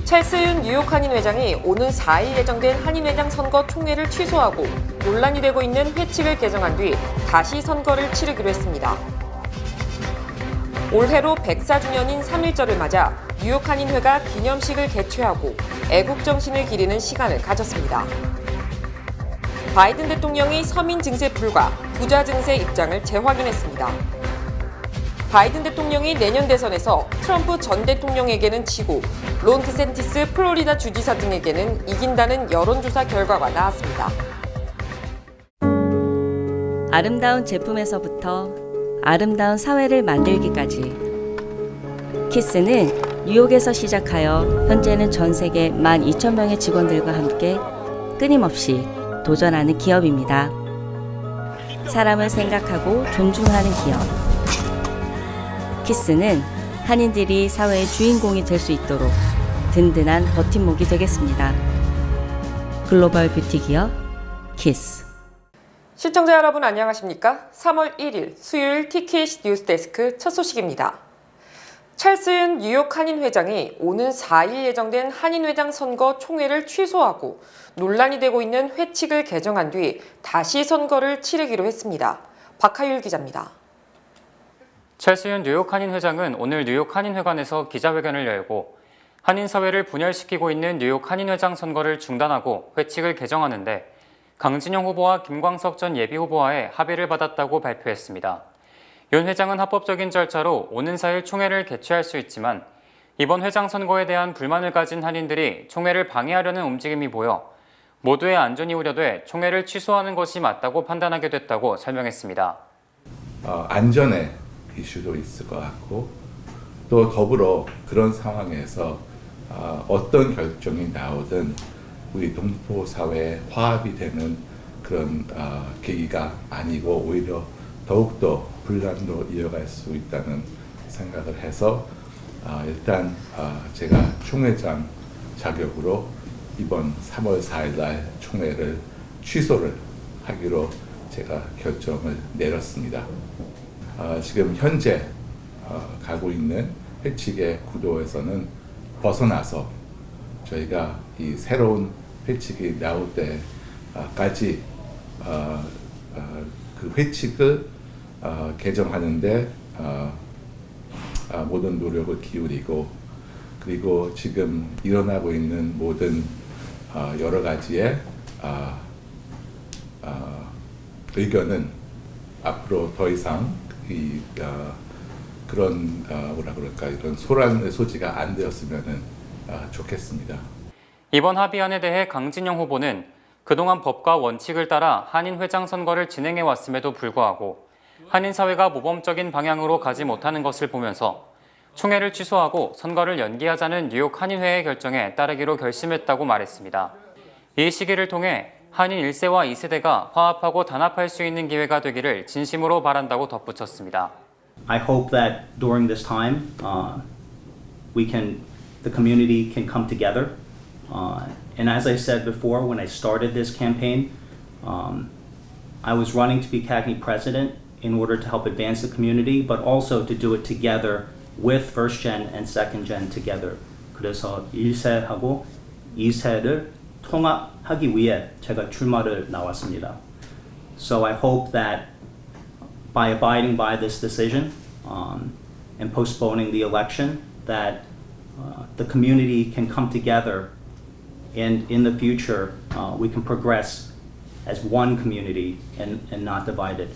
찰스윤 뉴욕 한인 회장이 오는 4일 예정된 한인회장 선거 총회를 취소하고 논란이 되고 있는 회칙을 개정한 뒤 다시 선거를 치르기로 했습니다. 올해로 104주년인 3.1절을 맞아 뉴욕 한인회가 기념식을 개최하고 애국정신을 기리는 시간을 가졌습니다. 바이든 대통령이 서민 증세 불가, 부자 증세 입장을 재확인했습니다. 바이든 대통령이 내년 대선에서 트럼프 전 대통령에게는 지고 론 드샌티스 플로리다 주지사 등에게는 이긴다는 여론조사 결과가 나왔습니다. 아름다운 제품에서부터 아름다운 사회를 만들기까지 키스는 뉴욕에서 시작하여 현재는 전 세계 12,000명의 직원들과 함께 끊임없이 도전하는 기업입니다. 사람을 생각하고 존중하는 기업. 키스는 한인들이 사회의 주인공이 될 수 있도록 든든한 버팀목이 되겠습니다. 글로벌 뷰티 기업 키스. 시청자 여러분 안녕하십니까? 3월 1일 수요일 티켓 뉴스데스크 첫 소식입니다. 찰스윤 뉴욕 한인 회장이 오는 4일 예정된 한인회장 선거 총회를 취소하고 논란이 되고 있는 회칙을 개정한 뒤 다시 선거를 치르기로 했습니다. 박하율 기자입니다. 찰스윤 뉴욕 한인 회장은 오늘 뉴욕 한인회관에서 기자회견을 열고 한인 사회를 분열시키고 있는 뉴욕 한인회장 선거를 중단하고 회칙을 개정하는데 강진영 후보와 김광석 전 예비후보와의 합의를 받았다고 발표했습니다. 윤 회장은 합법적인 절차로 오는 4일 총회를 개최할 수 있지만 이번 회장 선거에 대한 불만을 가진 한인들이 총회를 방해하려는 움직임이 보여 모두의 안전이 우려돼 총회를 취소하는 것이 맞다고 판단하게 됐다고 설명했습니다. 안전의 이슈도 있을 것 같고 또 더불어 그런 상황에서 어떤 결정이 나오든 우리 동포 사회에 화합이 되는 그런 계기가 아니고 오히려 더욱더 분란도 이어갈 수 있다는 생각을 해서 일단 제가 총회장 자격으로 이번 3월 4일 날 총회를 취소를 하기로 제가 결정을 내렸습니다. 지금 현재 가고 있는 회칙의 구도에서는 벗어나서 저희가 이 새로운 회칙이 나올 때까지 그 회칙을 개정하는데 모든 노력을 기울이고 그리고 지금 일어나고 있는 모든 여러 가지의 의견은 앞으로 더 이상 그런 뭐라 그럴까 이런 소란의 소지가 안 되었으면 좋겠습니다. 이번 합의안에 대해 강진영 후보는 그동안 법과 원칙을 따라 한인 회장 선거를 진행해 왔음에도 불구하고 한인 사회가 모범적인 방향으로 가지 못하는 것을 보면서 총회를 취소하고 선거를 연기하자는 뉴욕 한인회의 결정에 따르기로 결심했다고 말했습니다. 이 시기를 통해 한인 1세와 2세대가 화합하고 단합할 수 있는 기회가 되기를 진심으로 바란다고 덧붙였습니다. I hope that during this time, the community can come together. And as I said before, when I started this campaign, I was running to be CAGNY president in order to help advance the community, but also to do it together with first gen and second gen together. 그래서 1세하고 2세를 통합하기 위해 제가 출마를 나왔습니다. So I hope that by abiding by this decision and postponing the election, that the community can come together and in the future we can progress as one community and not divided.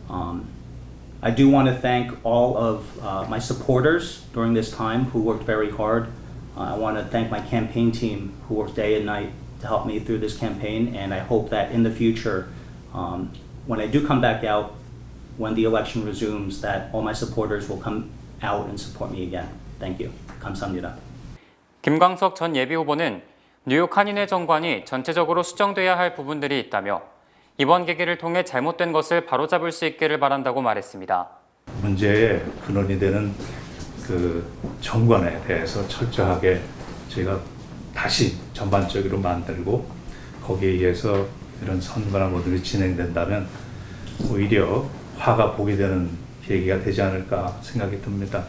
I do want to thank all of my supporters during this time who worked very hard. I want to thank my campaign team who worked day and night to help me through this campaign, and I hope that in the future, when I do come back out, when the election resumes, that all my supporters will come out and support me again. Thank you. 감사합니다. 김광석 전 예비후보는 뉴욕 한인회 정관이 전체적으로 수정돼야 할 부분들이 있다며 이번 계기를 통해 잘못된 것을 바로잡을 수 있기를 바란다고 말했습니다. 문제의 근원이 되는 그 정관에 대해서 철저하게 저희가 다시 전반적으로 만들고 거기에 의해서 이런 선거나 모든 게 진행된다면 오히려 화가 보게 되는 계기가 되지 않을까 생각이 듭니다.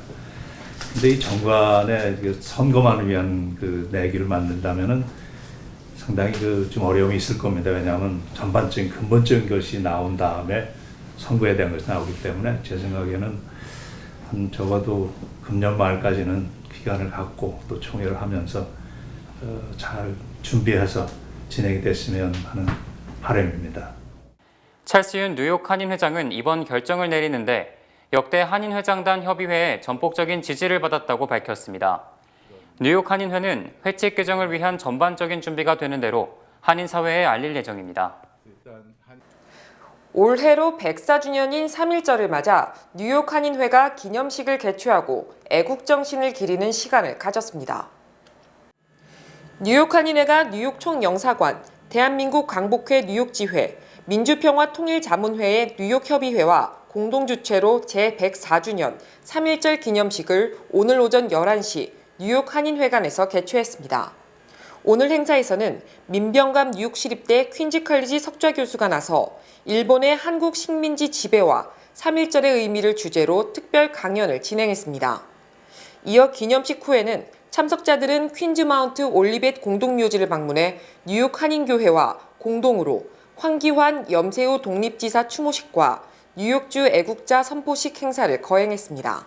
근데 이 정관에 선거만을 위한 그 내기를 만든다면은 상당히 좀 어려움이 있을 겁니다. 왜냐하면 전반적인 근본적인 것이 나온 다음에 선거에 대한 것이 나오기 때문에 제 생각에는 한 적어도 금년 말까지는 기간을 갖고 또 총회를 하면서 잘 준비해서 진행이 됐으면 하는 바람입니다. 찰스윤 뉴욕 한인 회장은 이번 결정을 내리는데 역대 한인 회장단 협의회에 전폭적인 지지를 받았다고 밝혔습니다. 뉴욕 한인회는 회칙 개정을 위한 전반적인 준비가 되는 대로 한인 사회에 알릴 예정입니다. 올해로 104주년인 3.1절을 맞아 뉴욕 한인회가 기념식을 개최하고 애국정신을 기리는 시간을 가졌습니다. 뉴욕 한인회가 뉴욕 총영사관, 대한민국 광복회 뉴욕지회, 민주평화통일자문회의 뉴욕협의회와 공동주최로 제104주년 3.1절 기념식을 오늘 오전 11시 뉴욕 한인회관에서 개최했습니다. 오늘 행사에서는 민병감 뉴욕시립대 퀸즈 칼리지 석좌 교수가 나서 일본의 한국 식민지 지배와 3.1절의 의미를 주제로 특별 강연을 진행했습니다. 이어 기념식 후에는 참석자들은 퀸즈 마운트 올리벳 공동묘지를 방문해 뉴욕 한인교회와 공동으로 황기환 염세우 독립지사 추모식과 뉴욕주 애국자 선포식 행사를 거행했습니다.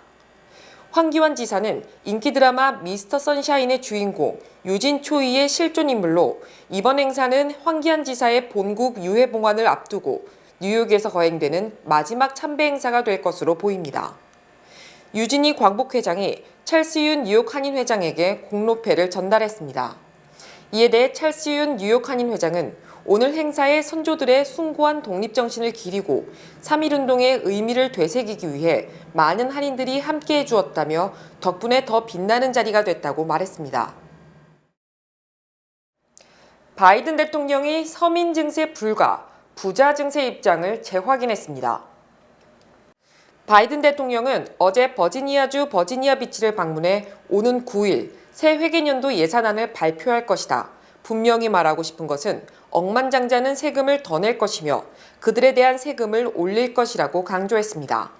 황기환 지사는 인기 드라마 미스터 선샤인의 주인공 유진 초이의 실존 인물로 이번 행사는 황기환 지사의 본국 유해봉환을 앞두고 뉴욕에서 거행되는 마지막 참배 행사가 될 것으로 보입니다. 유진이 광복회장이 찰스윤 뉴욕 한인회장에게 공로패를 전달했습니다. 이에 대해 찰스윤 뉴욕 한인회장은 오늘 행사에 선조들의 숭고한 독립정신을 기리고 3.1운동의 의미를 되새기기 위해 많은 한인들이 함께해 주었다며 덕분에 더 빛나는 자리가 됐다고 말했습니다. 바이든 대통령이 서민 증세 불가, 부자 증세 입장을 재확인했습니다. 바이든 대통령은 어제 버지니아주 버지니아 비치를 방문해 오는 9일 새 회계년도 예산안을 발표할 것이다. 분명히 말하고 싶은 것은 억만장자는 세금을 더 낼 것이며 그들에 대한 세금을 올릴 것이라고 강조했습니다.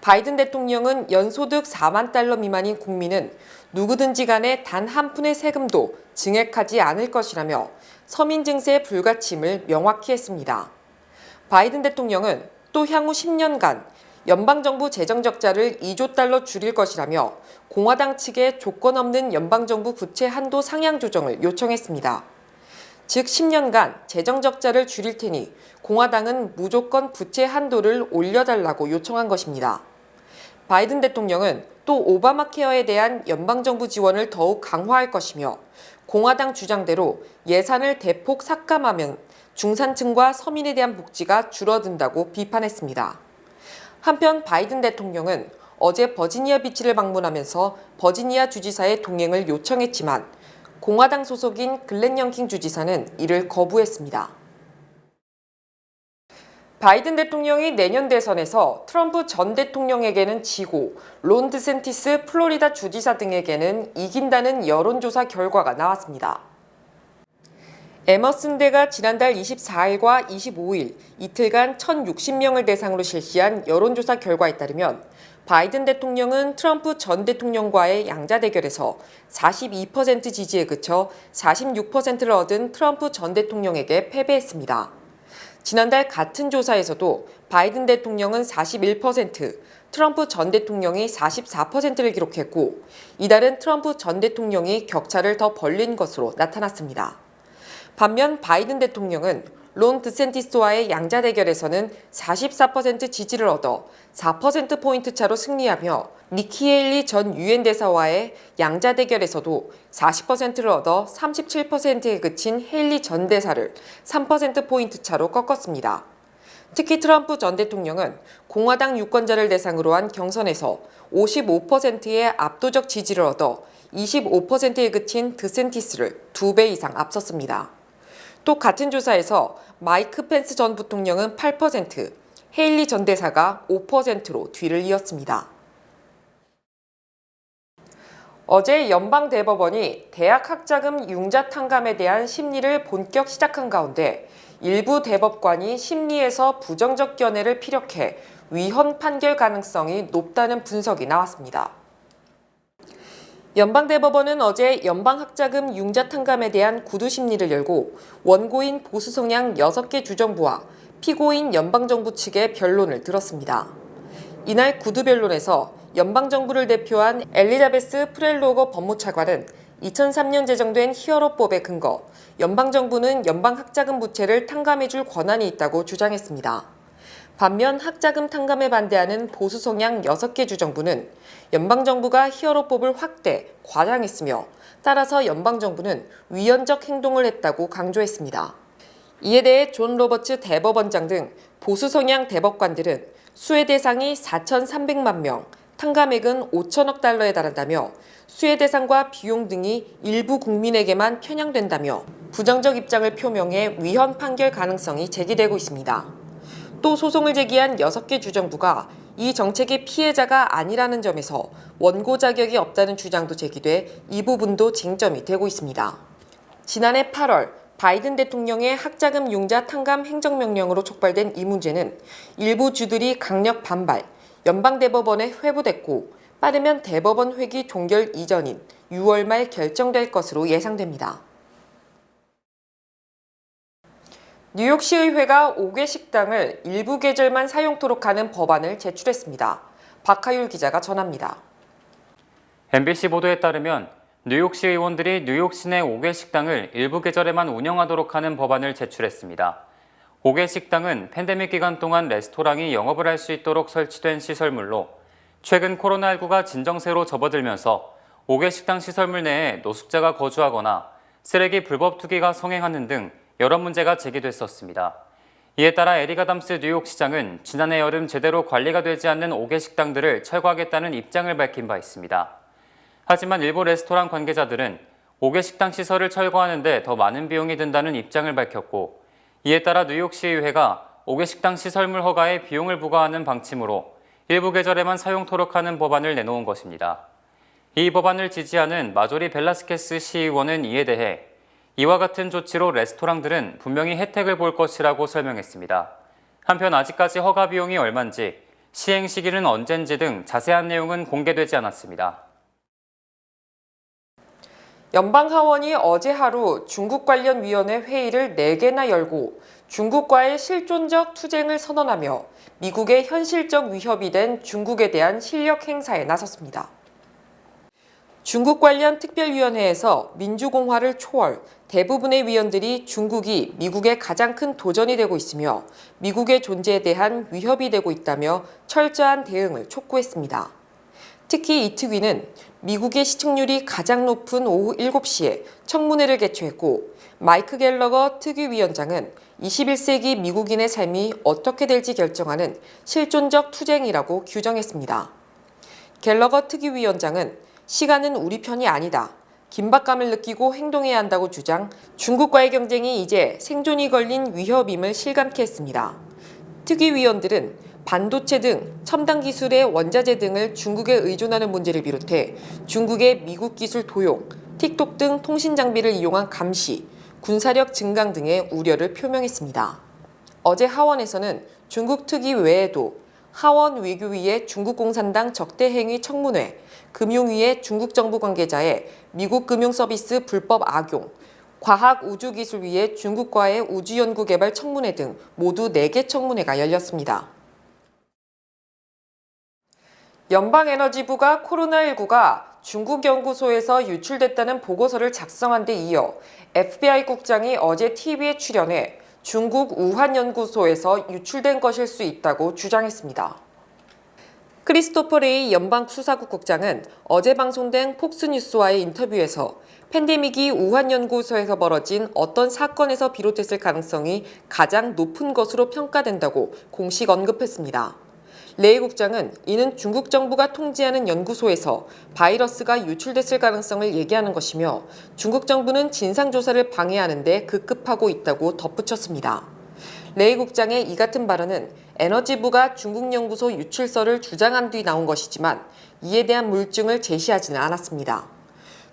바이든 대통령은 연소득 4만 달러 미만인 국민은 누구든지 간에 단 한 푼의 세금도 증액하지 않을 것이라며 서민 증세의 불가침을 명확히 했습니다. 바이든 대통령은 또 향후 10년간 연방정부 재정적자를 2조 달러 줄일 것이라며 공화당 측에 조건 없는 연방정부 부채 한도 상향 조정을 요청했습니다. 즉 10년간 재정적자를 줄일 테니 공화당은 무조건 부채 한도를 올려달라고 요청한 것입니다. 바이든 대통령은 또 오바마 케어에 대한 연방정부 지원을 더욱 강화할 것이며 공화당 주장대로 예산을 대폭 삭감하면 중산층과 서민에 대한 복지가 줄어든다고 비판했습니다. 한편 바이든 대통령은 어제 버지니아 비치를 방문하면서 버지니아 주지사의 동행을 요청했지만 공화당 소속인 글렌 영킹 주지사는 이를 거부했습니다. 바이든 대통령이 내년 대선에서 트럼프 전 대통령에게는 지고 론 드샌티스 플로리다 주지사 등에게는 이긴다는 여론조사 결과가 나왔습니다. 에머슨대가 지난달 24일과 25일 이틀간 1,060명을 대상으로 실시한 여론조사 결과에 따르면 바이든 대통령은 트럼프 전 대통령과의 양자 대결에서 42% 지지에 그쳐 46%를 얻은 트럼프 전 대통령에게 패배했습니다. 지난달 같은 조사에서도 바이든 대통령은 41%, 트럼프 전 대통령이 44%를 기록했고 이달은 트럼프 전 대통령이 격차를 더 벌린 것으로 나타났습니다. 반면 바이든 대통령은 론 드샌티스와의 양자 대결에서는 44% 지지를 얻어 4%포인트 차로 승리하며 니키 헤일리 전 유엔 대사와의 양자 대결에서도 40%를 얻어 37%에 그친 헤일리 전 대사를 3%포인트 차로 꺾었습니다. 특히 트럼프 전 대통령은 공화당 유권자를 대상으로 한 경선에서 55%의 압도적 지지를 얻어 25%에 그친 드샌티스를 2배 이상 앞섰습니다. 또 같은 조사에서 마이크 펜스 전 부통령은 8%, 헤일리 전 대사가 5%로 뒤를 이었습니다. 어제 연방대법원이 대학 학자금 융자 탕감에 대한 심리를 본격 시작한 가운데 일부 대법관이 심리에서 부정적 견해를 피력해 위헌 판결 가능성이 높다는 분석이 나왔습니다. 연방대법원은 어제 연방학자금 융자 탕감에 대한 구두 심리를 열고 원고인 보수 성향 6개 주정부와 피고인 연방정부 측의 변론을 들었습니다. 이날 구두 변론에서 연방정부를 대표한 엘리자베스 프렐로거 법무차관은 2003년 제정된 히어로법에 근거 연방정부는 연방학자금 부채를 탕감해줄 권한이 있다고 주장했습니다. 반면 학자금 탕감에 반대하는 보수 성향 6개 주정부는 연방정부가 히어로법을 확대, 과장했으며 따라서 연방정부는 위헌적 행동을 했다고 강조했습니다. 이에 대해 존 로버츠 대법원장 등 보수 성향 대법관들은 수혜 대상이 4,300만 명, 탕감액은 5천억 달러에 달한다며 수혜 대상과 비용 등이 일부 국민에게만 편향된다며 부정적 입장을 표명해 위헌 판결 가능성이 제기되고 있습니다. 또 소송을 제기한 6개 주정부가 이 정책의 피해자가 아니라는 점에서 원고 자격이 없다는 주장도 제기돼 이 부분도 쟁점이 되고 있습니다. 지난해 8월 바이든 대통령의 학자금 융자 탕감 행정명령으로 촉발된 이 문제는 일부 주들이 강력 반발, 연방대법원에 회부됐고 빠르면 대법원 회기 종결 이전인 6월 말 결정될 것으로 예상됩니다. 뉴욕시의회가 5개 식당을 일부 계절만 사용토록 하는 법안을 제출했습니다. 박하율 기자가 전합니다. MBC 보도에 따르면 뉴욕시 의원들이 뉴욕시 내 5개 식당을 일부 계절에만 운영하도록 하는 법안을 제출했습니다. 5개 식당은 팬데믹 기간 동안 레스토랑이 영업을 할 수 있도록 설치된 시설물로 최근 코로나19가 진정세로 접어들면서 5개 식당 시설물 내에 노숙자가 거주하거나 쓰레기 불법 투기가 성행하는 등 여러 문제가 제기됐었습니다. 이에 따라 에릭 아담스 뉴욕시장은 지난해 여름 제대로 관리가 되지 않는 5개 식당들을 철거하겠다는 입장을 밝힌 바 있습니다. 하지만 일부 레스토랑 관계자들은 5개 식당 시설을 철거하는 데 더 많은 비용이 든다는 입장을 밝혔고 이에 따라 뉴욕시의회가 5개 식당 시설물 허가에 비용을 부과하는 방침으로 일부 계절에만 사용토록 하는 법안을 내놓은 것입니다. 이 법안을 지지하는 마조리 벨라스케스 시의원은 이에 대해 이와 같은 조치로 레스토랑들은 분명히 혜택을 볼 것이라고 설명했습니다. 한편 아직까지 허가 비용이 얼마인지, 시행 시기는 언젠지 등 자세한 내용은 공개되지 않았습니다. 연방하원이 어제 하루 중국 관련 위원회 회의를 4개나 열고 중국과의 실존적 투쟁을 선언하며 미국의 현실적 위협이 된 중국에 대한 실력 행사에 나섰습니다. 중국 관련 특별위원회에서 민주공화를 초월 대부분의 위원들이 중국이 미국의 가장 큰 도전이 되고 있으며 미국의 존재에 대한 위협이 되고 있다며 철저한 대응을 촉구했습니다. 특히 이 특위는 미국의 시청률이 가장 높은 오후 7시에 청문회를 개최했고 마이크 갤러거 특위위원장은 21세기 미국인의 삶이 어떻게 될지 결정하는 실존적 투쟁이라고 규정했습니다. 갤러거 특위위원장은 시간은 우리 편이 아니다. 긴박감을 느끼고 행동해야 한다고 주장, 중국과의 경쟁이 이제 생존이 걸린 위협임을 실감케 했습니다. 특위위원들은 반도체 등 첨단 기술의 원자재 등을 중국에 의존하는 문제를 비롯해 중국의 미국 기술 도용, 틱톡 등 통신 장비를 이용한 감시, 군사력 증강 등의 우려를 표명했습니다. 어제 하원에서는 중국 특위 외에도 하원 외교위의 중국 공산당 적대 행위 청문회, 금융위의 중국 정부 관계자의 미국 금융 서비스 불법 악용, 과학우주기술위의 중국과의 우주연구개발 청문회 등 모두 4개 청문회가 열렸습니다. 연방에너지부가 코로나19가 중국 연구소에서 유출됐다는 보고서를 작성한 데 이어 FBI 국장이 어제 TV에 출연해 중국 우한 연구소에서 유출된 것일 수 있다고 주장했습니다. 크리스토퍼 레이 연방수사국 국장은 어제 방송된 폭스뉴스와의 인터뷰에서 팬데믹이 우한 연구소에서 벌어진 어떤 사건에서 비롯됐을 가능성이 가장 높은 것으로 평가된다고 공식 언급했습니다. 레이 국장은 이는 중국 정부가 통제하는 연구소에서 바이러스가 유출됐을 가능성을 얘기하는 것이며 중국 정부는 진상조사를 방해하는 데 급급하고 있다고 덧붙였습니다. 레이 국장의 이 같은 발언은 에너지부가 중국 연구소 유출설을 주장한 뒤 나온 것이지만 이에 대한 물증을 제시하지는 않았습니다.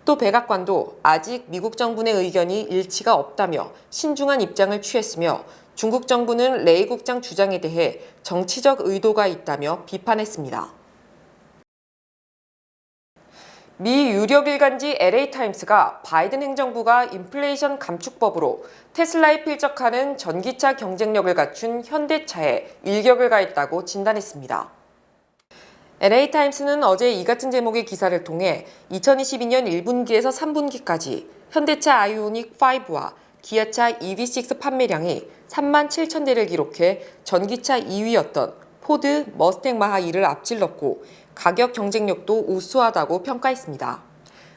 또 백악관도 아직 미국 정부 내 의견이 일치가 없다며 신중한 입장을 취했으며 중국 정부는 레이 국장 주장에 대해 정치적 의도가 있다며 비판했습니다. 미 유력 일간지 LA타임스가 바이든 행정부가 인플레이션 감축법으로 테슬라에 필적하는 전기차 경쟁력을 갖춘 현대차에 일격을 가했다고 진단했습니다. LA타임스는 어제 이 같은 제목의 기사를 통해 2022년 1분기에서 3분기까지 현대차 아이오닉 5와 기아차 EV6 판매량이 3만 7천 대를 기록해 전기차 2위였던 포드 머스탱 마하2를 앞질렀고 가격 경쟁력도 우수하다고 평가했습니다.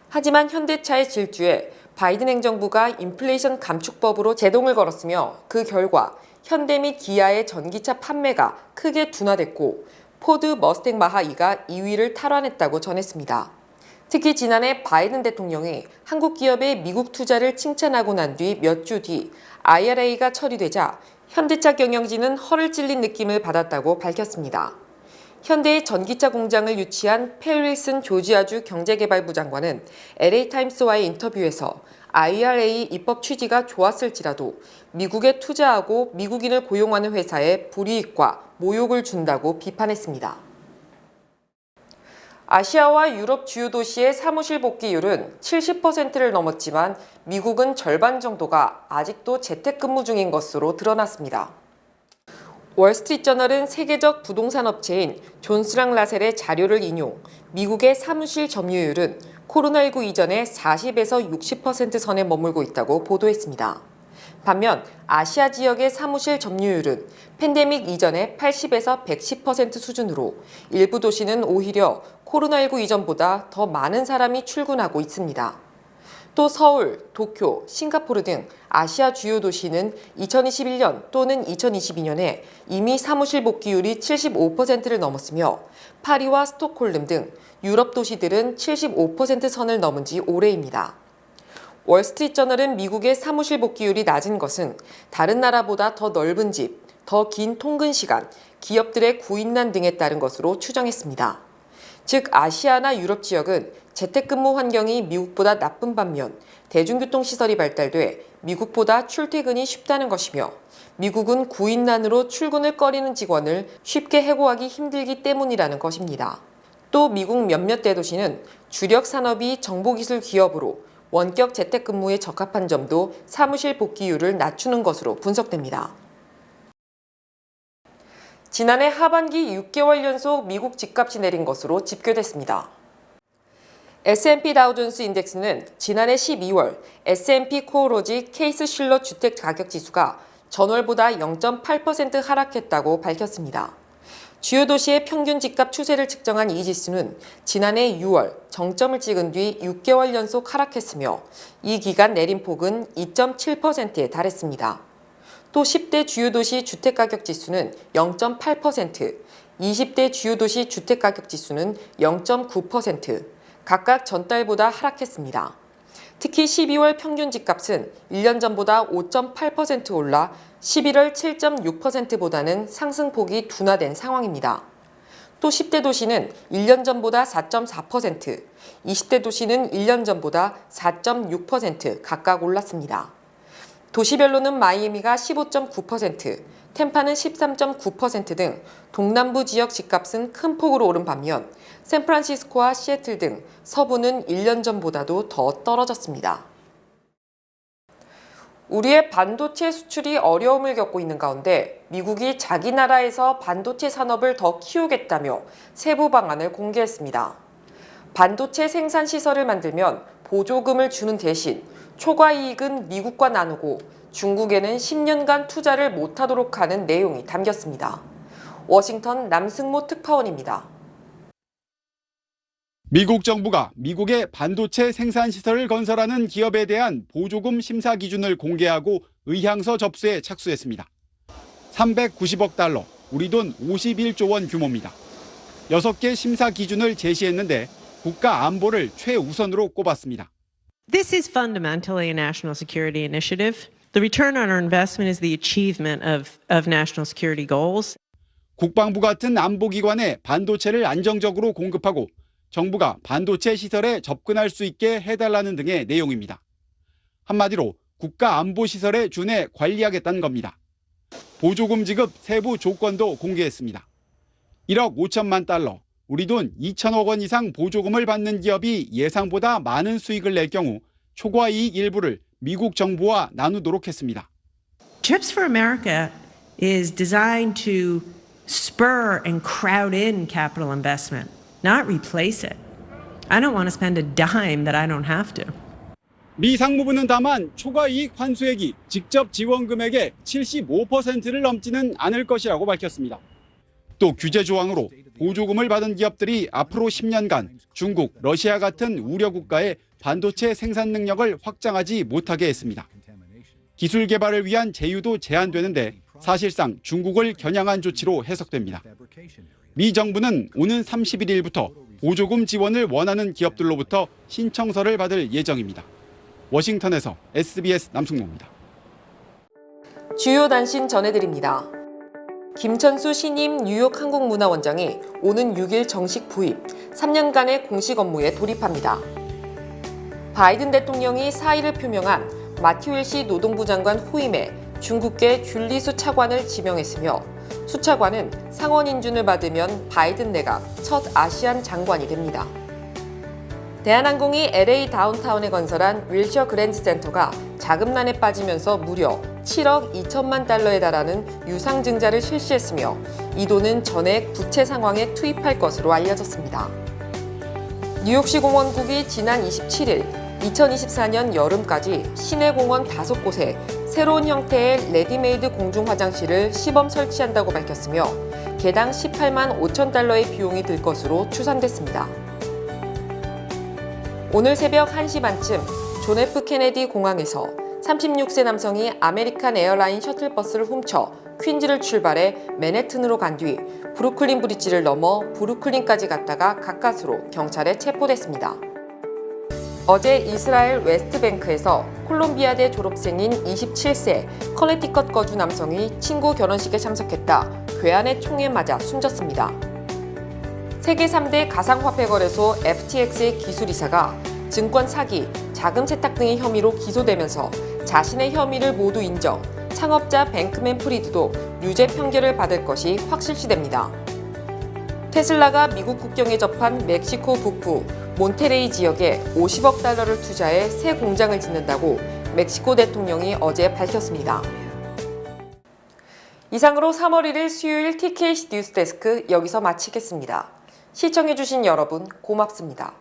하지만 현대차의 질주에 바이든 행정부가 인플레이션 감축법으로 제동을 걸었으며 그 결과 현대 및 기아의 전기차 판매가 크게 둔화됐고 포드 머스탱 마하2가 2위를 탈환했다고 전했습니다. 특히 지난해 바이든 대통령이 한국 기업의 미국 투자를 칭찬하고 난 뒤 몇 주 뒤 IRA가 처리되자 현대차 경영진은 허를 찔린 느낌을 받았다고 밝혔습니다. 현대의 전기차 공장을 유치한 펠 윌슨 조지아주 경제개발부 장관은 LA타임스와의 인터뷰에서 IRA 입법 취지가 좋았을지라도 미국에 투자하고 미국인을 고용하는 회사에 불이익과 모욕을 준다고 비판했습니다. 아시아와 유럽 주요 도시의 사무실 복귀율은 70%를 넘었지만 미국은 절반 정도가 아직도 재택근무 중인 것으로 드러났습니다. 월스트리트저널은 세계적 부동산 업체인 존스랑 라셀의 자료를 인용, 미국의 사무실 점유율은 코로나19 이전에 40에서 60% 선에 머물고 있다고 보도했습니다. 반면 아시아 지역의 사무실 점유율은 팬데믹 이전의 80에서 110% 수준으로 일부 도시는 오히려 코로나19 이전보다 더 많은 사람이 출근하고 있습니다. 또 서울, 도쿄, 싱가포르 등 아시아 주요 도시는 2021년 또는 2022년에 이미 사무실 복귀율이 75%를 넘었으며 파리와 스톡홀름 등 유럽 도시들은 75% 선을 넘은 지 오래입니다. 월스트리트저널은 미국의 사무실 복귀율이 낮은 것은 다른 나라보다 더 넓은 집, 더 긴 통근 시간, 기업들의 구인난 등에 따른 것으로 추정했습니다. 즉 아시아나 유럽 지역은 재택근무 환경이 미국보다 나쁜 반면 대중교통시설이 발달돼 미국보다 출퇴근이 쉽다는 것이며 미국은 구인난으로 출근을 꺼리는 직원을 쉽게 해고하기 힘들기 때문이라는 것입니다. 또 미국 몇몇 대도시는 주력 산업이 정보기술 기업으로 원격 재택근무에 적합한 점도 사무실 복귀율을 낮추는 것으로 분석됩니다. 지난해 하반기 6개월 연속 미국 집값이 내린 것으로 집계됐습니다. S&P 다우존스 인덱스는 지난해 12월 S&P 코어로지 케이스 슐러 주택가격지수가 전월보다 0.8% 하락했다고 밝혔습니다. 주요 도시의 평균 집값 추세를 측정한 이 지수는 지난해 6월 정점을 찍은 뒤 6개월 연속 하락했으며 이 기간 내림폭은 2.7%에 달했습니다. 또 10대 주요 도시 주택가격 지수는 0.8%, 20대 주요 도시 주택가격 지수는 0.9%, 각각 전달보다 하락했습니다. 특히 12월 평균 집값은 1년 전보다 5.8% 올라 11월 7.6%보다는 상승폭이 둔화된 상황입니다. 또 10대 도시는 1년 전보다 4.4%, 20대 도시는 1년 전보다 4.6% 각각 올랐습니다. 도시별로는 마이애미가 15.9%, 템파는 13.9% 등 동남부 지역 집값은 큰 폭으로 오른 반면 샌프란시스코와 시애틀 등 서부는 1년 전보다도 더 떨어졌습니다. 우리의 반도체 수출이 어려움을 겪고 있는 가운데 미국이 자기 나라에서 반도체 산업을 더 키우겠다며 세부 방안을 공개했습니다. 반도체 생산 시설을 만들면 보조금을 주는 대신 초과 이익은 미국과 나누고 중국에는 10년간 투자를 못하도록 하는 내용이 담겼습니다. 워싱턴 남승모 특파원입니다. 미국 정부가 미국의 반도체 생산 시설을 건설하는 기업에 대한 보조금 심사 기준을 공개하고 의향서 접수에 착수했습니다. 390억 달러, 우리 돈 51조 원 규모입니다. 6개 심사 기준을 제시했는데 국가 안보를 최우선으로 꼽았습니다. This is fundamentally a national security initiative. The return on our investment is the achievement of national security goals. 국방부 같은 안보기관에 반도체를 안정적으로 공급하고 정부가 반도체 시설에 접근할 수 있게 해달라는 등의 내용입니다. 한마디로 국가 안보 시설에 준해 관리하겠다는 겁니다. 보조금 지급 세부 조건도 공개했습니다. 1억 5천만 달러, 우리 돈 2천억 원 이상 보조금을 받는 기업이 예상보다 많은 수익을 낼 경우 초과 이익 일부를 미국 정부와 나누도록 했습니다. Chips for America is designed to spur and crowd in capital investment, not replace it. I don't want to spend a dime that I don't have to. 미 상무부는 다만 초과 이익 환수액이 직접 지원 금액의 75%를 넘지는 않을 것이라고 밝혔습니다. 또 규제 조항으로 보조금을 받은 기업들이 앞으로 10년간 중국, 러시아 같은 우려 국가의 반도체 생산 능력을 확장하지 못하게 했습니다. 기술 개발을 위한 제휴도 제한되는데 사실상 중국을 겨냥한 조치로 해석됩니다. 미 정부는 오는 31일부터 보조금 지원을 원하는 기업들로부터 신청서를 받을 예정입니다. 워싱턴에서 SBS 남승모입니다. 주요 단신 전해드립니다. 김천수 신임 뉴욕 한국문화원장이 오는 6일 정식 부임, 3년간의 공식 업무에 돌입합니다. 바이든 대통령이 4일을 표명한 마티우 웰시 노동부 장관 후임에 중국계 줄리수 차관을 지명했으며 수 차관은 상원 인준을 받으면 바이든 내각 첫 아시안 장관이 됩니다. 대한항공이 LA 다운타운에 건설한 윌셔 그랜드 센터가 자금난에 빠지면서 무려 7억 2천만 달러에 달하는 유상증자를 실시했으며 이 돈은 전액 부채 상황에 투입할 것으로 알려졌습니다. 뉴욕시 공원국이 지난 27일 2024년 여름까지 시내 공원 5곳에 새로운 형태의 레디메이드 공중 화장실을 시범 설치한다고 밝혔으며 개당 18만 5천 달러의 비용이 들 것으로 추산됐습니다. 오늘 새벽 1시 반쯤 존 F 케네디 공항에서 36세 남성이 아메리칸 에어라인 셔틀버스를 훔쳐 퀸즈를 출발해 맨해튼으로 간 뒤 브루클린 브리지를 넘어 브루클린까지 갔다가 가까스로 경찰에 체포됐습니다. 어제 이스라엘 웨스트뱅크에서 콜롬비아대 졸업생인 27세 커네티컷 거주 남성이 친구 결혼식에 참석했다 괴한의 총에 맞아 숨졌습니다. 세계 3대 가상화폐 거래소 FTX의 기술이사가 증권 사기, 자금 세탁 등의 혐의로 기소되면서 자신의 혐의를 모두 인정, 창업자 뱅크맨 프리드도 유죄 판결을 받을 것이 확실시됩니다. 테슬라가 미국 국경에 접한 멕시코 북부 몬테레이 지역에 50억 달러를 투자해 새 공장을 짓는다고 멕시코 대통령이 어제 밝혔습니다. 이상으로 3월 1일 수요일 TKC 뉴스데스크 여기서 마치겠습니다. 시청해주신 여러분 고맙습니다.